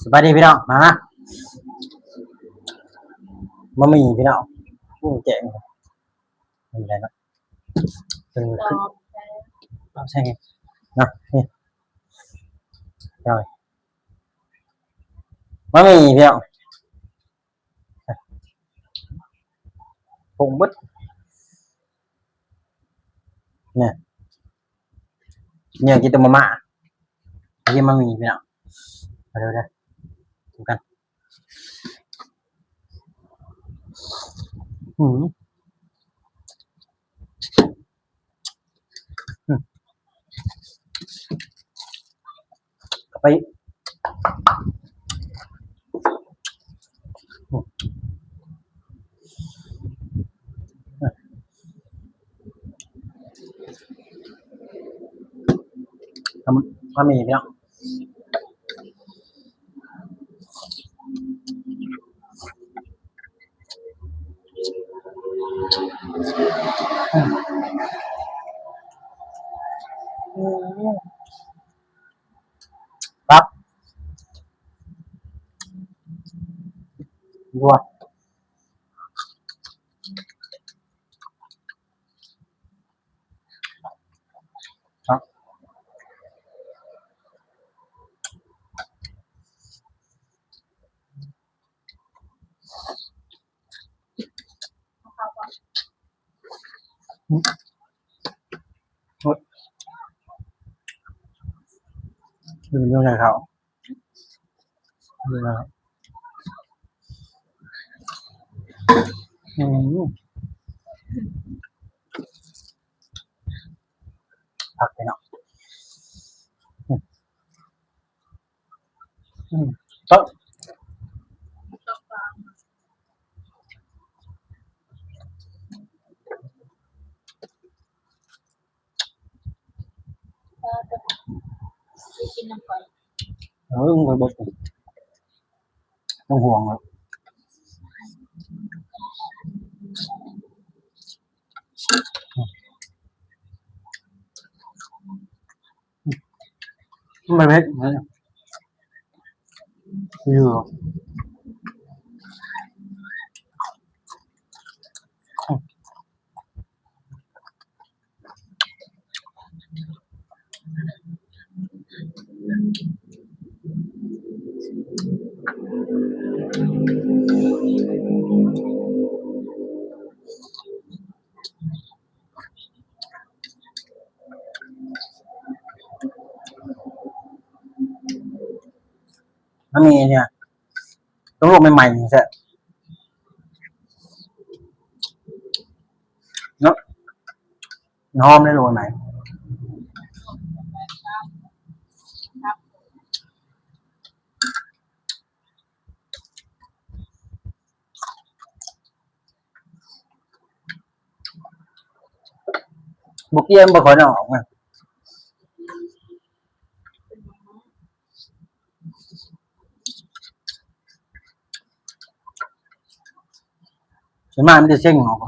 สบายดีพี่น้องมามามีพี่น้องผู้แก่ไม่เป็นไรเนาะเป็นตขึ้นอบใช่ไงเนาะนี่หน่อยมามีพี่น้องผงบึดเนี่ยเนี่ยกินตัวมาม่าที่มามีพี่น้องมาดูนะดูกันอืมอืมไปอืมมามีพี่น้องปั๊บบัวครับเขาว่าอืมหมดดูเรื่องอะไรเขาดูนะครับอืมพักไปเนาะอืมอืมก็ ตอบฟังจะกินน้ำก่อนมึงไปบดต้องห่วงแล้วไม่เพ็ดอยู่ถ้ามีเนี่ยต้องลงใหม่ๆใช่เนาะหอมได้ลงใหม่ครับบุกเยี่ยมบุกขอนออกมาส่วนมากมันจะเช่งออก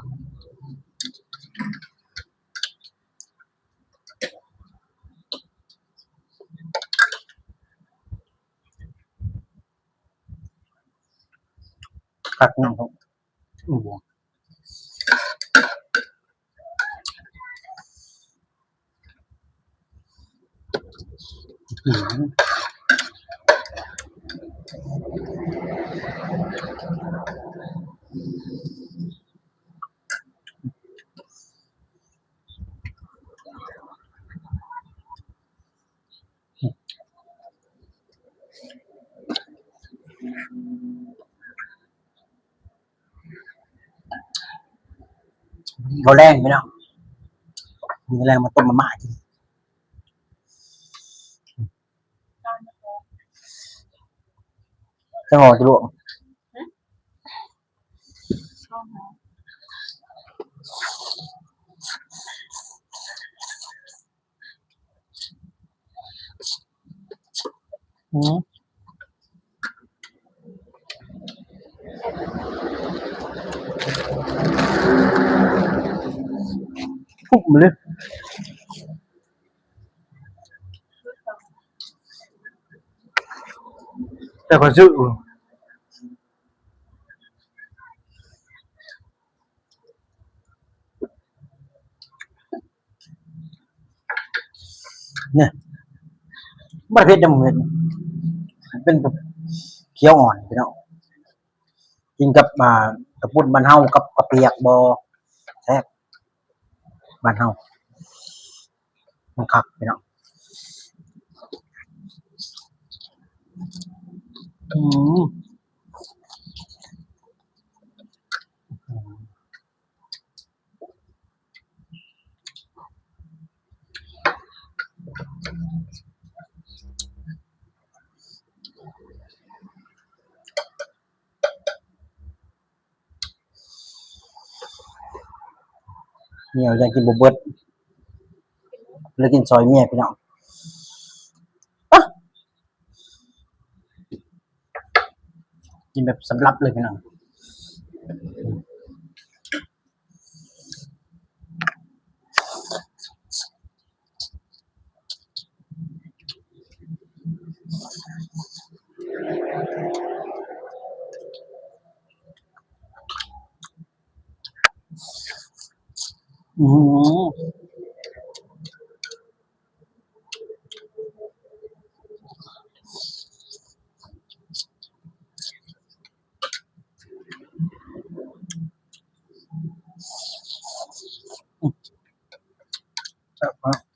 ตักน้ำครับอืมเขาแรงไปเนาะมีแรงมาต้มมาม่ากินตอนนี้จะห่อจะลวกช่องหออืมปุ๊บมาเลย แต่ก็ซื้อเนี่ยบ่ได้เผ็ดดำเผ็ดเป็นแบบเคี้ยวอ่อนพี่น้องกินกับกับปุ้นบ้านเฮากับเปียกบ่แซ่บบ้านเฮามันคักพี่น้องอืมเหนียวอยากกินบ่เบิดเลยกินซอยเมียพี่น้องอ๊ะกินแบบสำรับเลยพี่น้องอืมครับ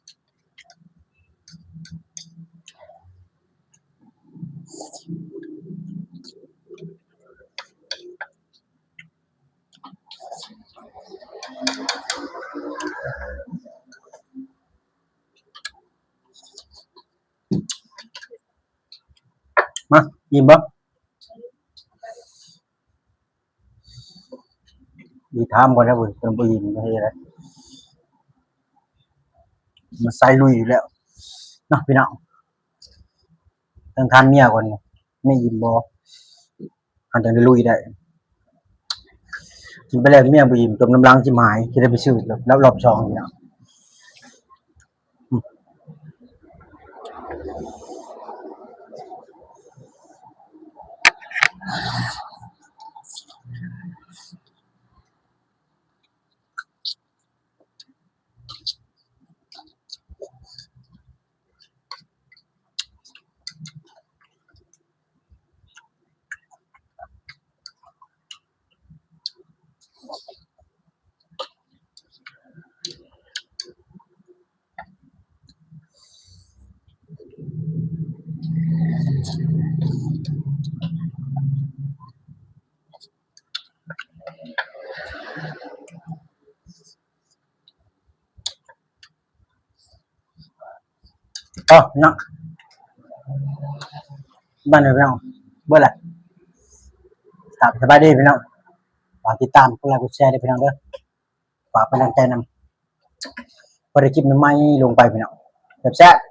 มายิ้มบ่ดีถามก่อนนะเว้ยเพิ่นบ่ยิ้มจะเฮ็ดอะไรมันใส่ลุยอยู่แล้วเนาะพี่น้องต้องทานเมียก่อนไม่ยิ้มบ่อันจังได้ลุยได้กินไปแล้วเมียบ่ยิ้มจมน้ำลังสิหายสิได้ไปซื้อแล้วรอบสองพี่น้องอืมพี่น้องบ้านเด้อพี่น้องเบิดแหละครับสบายดีพี่น้องฝากติดตามกดไลค์กดแชร์ด้วยพี่น้องเด้อฝากเป็นกำลังใจนำบ่ได้คลิปใหม่ๆลงไปพี่น้องแซ่บๆ